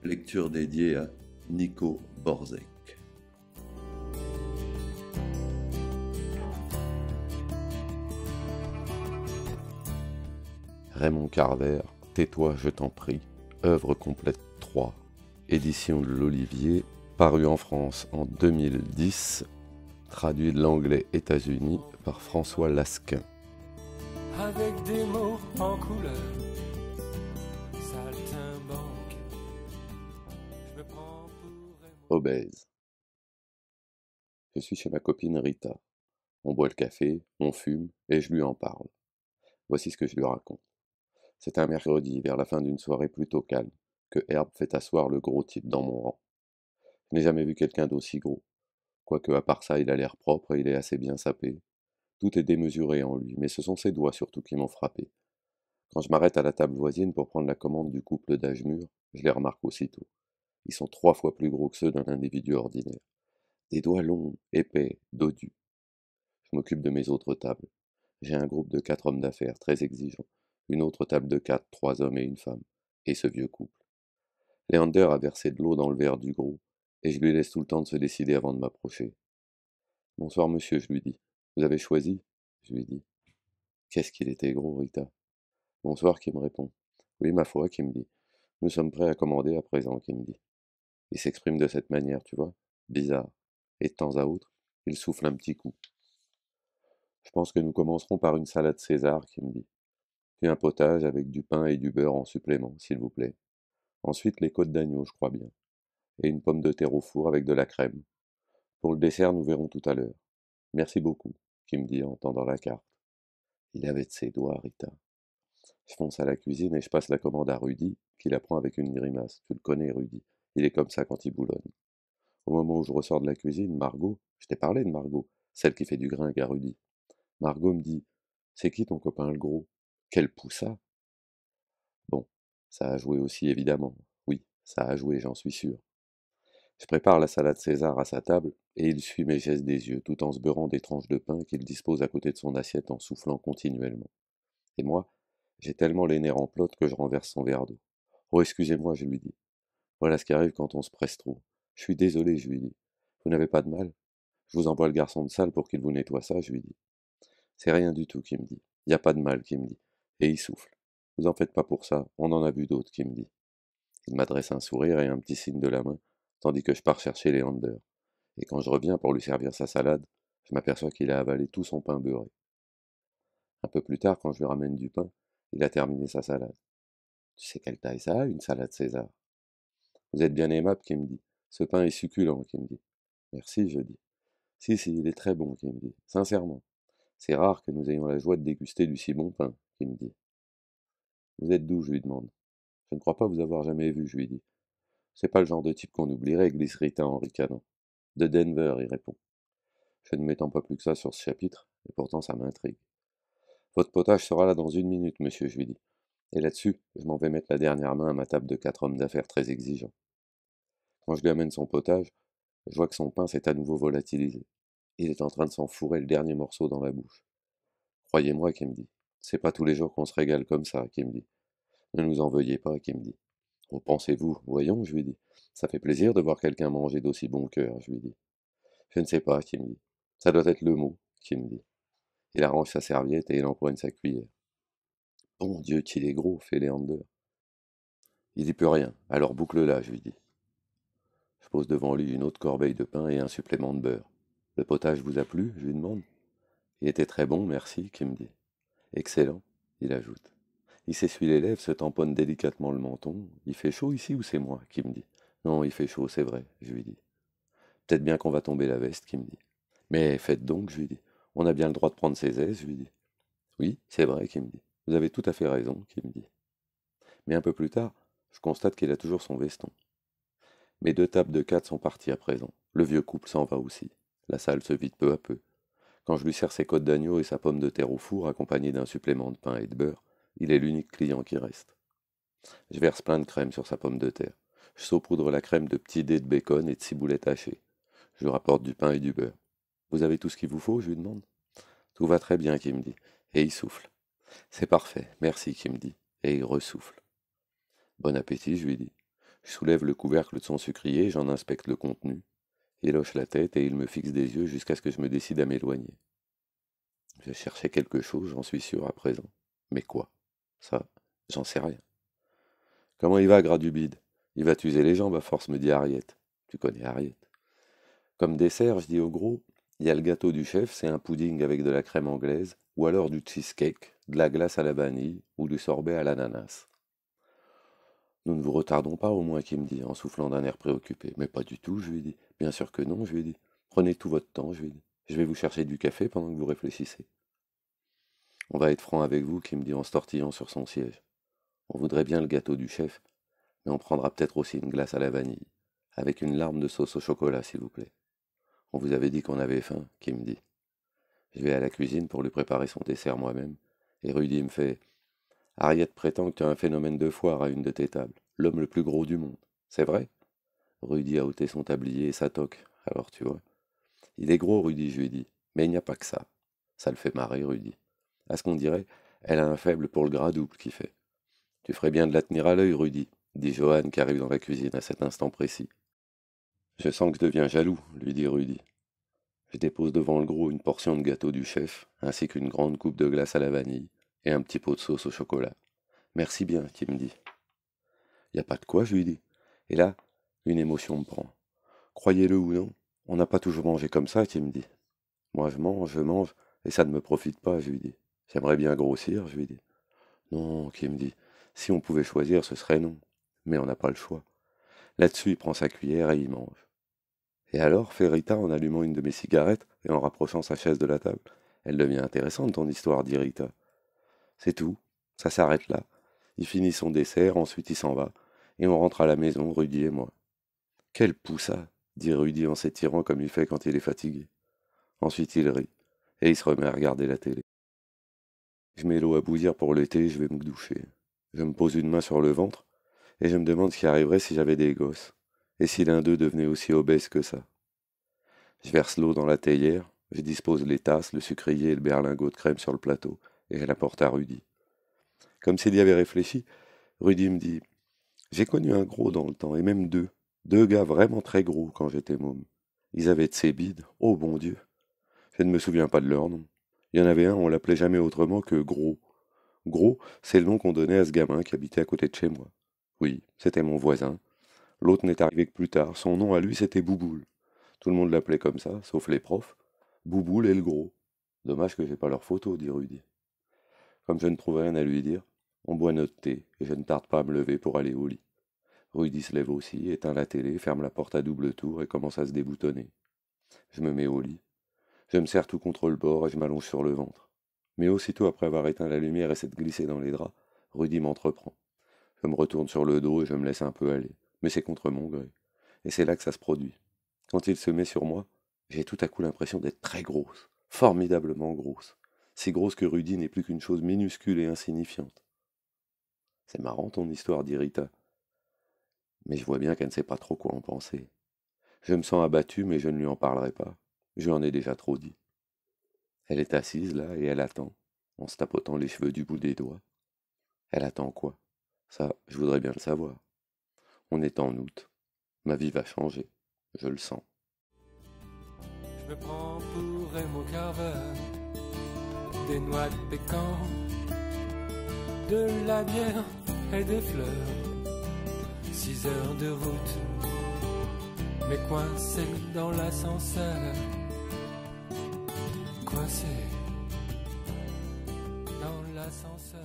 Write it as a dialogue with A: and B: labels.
A: Lecture dédiée à Nico Borzek. Raymond Carver, Tais-toi, je t'en prie, œuvre complète 3, édition de l'Olivier, paru en France en 2010, traduit de l'anglais États-Unis par François Lasquin.
B: Avec des mots en couleur, saltimbanque, je me prends pour...
A: Obèse. Je suis chez ma copine Rita. On boit le café, on fume, et je lui en parle. Voici ce que je lui raconte. C'est un mercredi, vers la fin d'une soirée plutôt calme, que Herbe fait asseoir le gros type dans mon rang. Je n'ai jamais vu quelqu'un d'aussi gros. Quoique, à part ça, il a l'air propre et il est assez bien sapé. Tout est démesuré en lui, mais ce sont ses doigts surtout qui m'ont frappé. Quand je m'arrête à la table voisine pour prendre la commande du couple d'âge mûr, je les remarque aussitôt. Ils sont 3 fois plus gros que ceux d'un individu ordinaire. Des doigts longs, épais, dodus. Je m'occupe de mes autres tables. J'ai un groupe de 4 hommes d'affaires très exigeants, une autre table de 4, 3 hommes et une femme, et ce vieux couple. Leander a versé de l'eau dans le verre du gros, et je lui laisse tout le temps de se décider avant de m'approcher. Bonsoir monsieur, je lui dis. Vous avez choisi? Je lui dis. Qu'est-ce qu'il était gros, Rita. Bonsoir, qui me répond. Oui, ma foi, qui me dit. Nous sommes prêts à commander à présent, qui me dit. Il s'exprime de cette manière, tu vois, bizarre. Et de temps à autre, il souffle un petit coup. Je pense que nous commencerons par une salade César, qui me dit. Puis un potage avec du pain et du beurre en supplément, s'il vous plaît. Ensuite, les côtes d'agneau, je crois bien. Et une pomme de terre au four avec de la crème. Pour le dessert, nous verrons tout à l'heure. Merci beaucoup, qui me dit en tendant la carte. Il avait de ses doigts, Rita. Je fonce à la cuisine et je passe la commande à Rudy, qui la prend avec une grimace. Tu le connais, Rudy. Il est comme ça quand il boulonne. Au moment où je ressors de la cuisine, Margot, je t'ai parlé de Margot, celle qui fait du gringue à Rudy. Margot me dit, c'est qui ton copain le gros? Quel poussa? Bon, ça a joué aussi évidemment. Oui, ça a joué, j'en suis sûr. Je prépare la salade César à sa table, et il suit mes gestes des yeux, tout en se beurrant des tranches de pain qu'il dispose à côté de son assiette en soufflant continuellement. Et moi, j'ai tellement les nerfs en pelote que je renverse son verre d'eau. Oh, excusez-moi, je lui dis. Voilà ce qui arrive quand on se presse trop. Je suis désolé, je lui dis. Vous n'avez pas de mal? Je vous envoie le garçon de salle pour qu'il vous nettoie ça, je lui dis. C'est rien du tout, qui me dit. Il n'y a pas de mal, qui me dit. Et il souffle. Vous en faites pas pour ça, on en a vu d'autres, qui me dit. Il m'adresse un sourire et un petit signe de la main, tandis que je pars chercher Léander. Et quand je reviens pour lui servir sa salade, je m'aperçois qu'il a avalé tout son pain beurré. Un peu plus tard, quand je lui ramène du pain, il a terminé sa salade. Tu sais quelle taille ça a, une salade César? Vous êtes bien aimable, qui me dit. Ce pain est succulent, qui me dit. Merci, je dis. Si, si, il est très bon, qui me dit. Sincèrement. C'est rare que nous ayons la joie de déguster du si bon pain, qui me dit. Vous êtes d'où, je lui demande. Je ne crois pas vous avoir jamais vu, je lui dis. C'est pas le genre de type qu'on oublierait, glisse Rita en ricanant. De Denver, il répond. Je ne m'étends pas plus que ça sur ce chapitre, et pourtant ça m'intrigue. Votre potage sera là dans 1 minute, monsieur, je lui dis. Et là-dessus, je m'en vais mettre la dernière main à ma table de 4 hommes d'affaires très exigeants. Quand je lui amène son potage, je vois que son pain s'est à nouveau volatilisé. Il est en train de s'en fourrer le dernier morceau dans la bouche. Croyez-moi, qui me dit. C'est pas tous les jours qu'on se régale comme ça, qui me dit. Ne nous en veuillez pas, qui me dit. Oh, pensez-vous, voyons, je lui dis. Ça fait plaisir de voir quelqu'un manger d'aussi bon cœur, je lui dis. Je ne sais pas, qui me dit. Ça doit être le mot, qui me dit. Il arrange sa serviette et il empoigne sa cuillère. Bon Dieu, qu'il est gros, fait Léander. Il y peut rien, alors boucle-la, je lui dis. Je pose devant lui une autre corbeille de pain et un supplément de beurre. Le potage vous a plu? Je lui demande. Il était très bon, merci, qui me dit. Excellent, il ajoute. Il s'essuie les lèvres, se tamponne délicatement le menton. Il fait chaud ici ou c'est moi? Qui me dit. Non, il fait chaud, c'est vrai, je lui dis. Peut-être bien qu'on va tomber la veste, qui me dit. Mais faites donc, je lui dis. On a bien le droit de prendre ses aises, je lui dis. Oui, c'est vrai, qui me dit. Vous avez tout à fait raison, qui me dit. Mais un peu plus tard, je constate qu'il a toujours son veston. Mes 2 tables de 4 sont parties à présent. Le vieux couple s'en va aussi. La salle se vide peu à peu. Quand je lui sers ses côtes d'agneau et sa pomme de terre au four, accompagnée d'un supplément de pain et de beurre, il est l'unique client qui reste. Je verse plein de crème sur sa pomme de terre. Je saupoudre la crème de petits dés de bacon et de ciboulette hachée. Je lui rapporte du pain et du beurre. Vous avez tout ce qu'il vous faut, je lui demande. Tout va très bien, qui me dit. Et il souffle. C'est parfait, merci, qui me dit. Et il ressouffle. Bon appétit, je lui dis. Je soulève le couvercle de son sucrier, j'en inspecte le contenu. Il hoche la tête et il me fixe des yeux jusqu'à ce que je me décide à m'éloigner. Je cherchais quelque chose, j'en suis sûr à présent. Mais quoi? Ça, j'en sais rien. Comment il va, Gradubide? Il va t'user les jambes à force, me dit Harriet. Tu connais Harriet. Comme dessert, je dis au gros, il y a le gâteau du chef, c'est un pudding avec de la crème anglaise, ou alors du cheesecake, de la glace à la vanille, ou du sorbet à l'ananas. Nous ne vous retardons pas, au moins, qu'il me dit, en soufflant d'un air préoccupé. Mais pas du tout, je lui dis. Bien sûr que non, je lui dis. Prenez tout votre temps, je lui dis. Je vais vous chercher du café pendant que vous réfléchissez. On va être franc avec vous, qui me dit en se tortillant sur son siège. On voudrait bien le gâteau du chef, mais on prendra peut-être aussi une glace à la vanille, avec une larme de sauce au chocolat, s'il vous plaît. On vous avait dit qu'on avait faim, qui me dit. Je vais à la cuisine pour lui préparer son dessert moi-même, et Rudy me fait Harriet prétend que tu as un phénomène de foire à une de tes tables, l'homme le plus gros du monde. C'est vrai? Rudy a ôté son tablier et sa toque, alors tu vois. Il est gros, Rudy, je lui dis, mais il n'y a pas que ça. Ça le fait marrer, Rudy. À ce qu'on dirait, elle a un faible pour le gras double qui fait. Tu ferais bien de la tenir à l'œil, Rudy, dit Johan qui arrive dans la cuisine à cet instant précis. Je sens que je deviens jaloux, lui dit Rudy. Je dépose devant le gros une portion de gâteau du chef, ainsi qu'une grande coupe de glace à la vanille et un petit pot de sauce au chocolat. Merci bien, qui me dit. Y a pas de quoi, je lui dis. Et là, une émotion me prend. Croyez-le ou non, on n'a pas toujours mangé comme ça, qui me dit. Moi, je mange, et ça ne me profite pas, je lui dis. J'aimerais bien grossir, je lui dis. Non, qui me dit. Si on pouvait choisir, ce serait non. Mais on n'a pas le choix. Là-dessus, il prend sa cuillère et il mange. Et alors, fait Rita en allumant une de mes cigarettes et en rapprochant sa chaise de la table. Elle devient intéressante, ton histoire, dit Rita. C'est tout, ça s'arrête là. Il finit son dessert, ensuite il s'en va, et on rentre à la maison, Rudy et moi. Quel poussa, dit Rudy en s'étirant comme il fait quand il est fatigué. Ensuite il rit, et il se remet à regarder la télé. Je mets l'eau à bouillir pour le thé et je vais me doucher. Je me pose une main sur le ventre, et je me demande ce qui arriverait si j'avais des gosses, et si l'un d'eux devenait aussi obèse que ça. Je verse l'eau dans la théière, je dispose les tasses, le sucrier et le berlingot de crème sur le plateau, et je l'apporte à Rudy. Comme s'il y avait réfléchi, Rudy me dit « J'ai connu un gros dans le temps, et même deux. Deux gars vraiment très gros quand j'étais môme. Ils avaient de ces bides, oh bon Dieu. Je ne me souviens pas de leur nom. Il y en avait un, on l'appelait jamais autrement que Gros. Gros, c'est le nom qu'on donnait à ce gamin qui habitait à côté de chez moi. Oui, c'était mon voisin. L'autre n'est arrivé que plus tard. Son nom à lui, c'était Bouboule. Tout le monde l'appelait comme ça, sauf les profs. Bouboule et le Gros. Dommage que j'ai pas leur photo, dit Rudy. Comme je ne trouve rien à lui dire, on boit notre thé, et je ne tarde pas à me lever pour aller au lit. Rudy se lève aussi, éteint la télé, ferme la porte à double tour et commence à se déboutonner. Je me mets au lit. Je me serre tout contre le bord et je m'allonge sur le ventre. Mais aussitôt après avoir éteint la lumière et s'être glissé dans les draps, Rudy m'entreprend. Je me retourne sur le dos et je me laisse un peu aller, mais c'est contre mon gré. Et c'est là que ça se produit. Quand il se met sur moi, j'ai tout à coup l'impression d'être très grosse, formidablement grosse. Si grosse que Rudy n'est plus qu'une chose minuscule et insignifiante. C'est marrant ton histoire, dit Rita. Mais je vois bien qu'elle ne sait pas trop quoi en penser. Je me sens abattu, mais je ne lui en parlerai pas. Je lui en ai déjà trop dit. Elle est assise là et elle attend, en se tapotant les cheveux du bout des doigts. Elle attend quoi? Ça, je voudrais bien le savoir. On est en août. Ma vie va changer. Je le sens.
B: Je me prends pour Raymond Carver, des noix de pécan, de la bière et des fleurs. 6 heures de route, mais coincé dans l'ascenseur. Coincé dans l'ascenseur.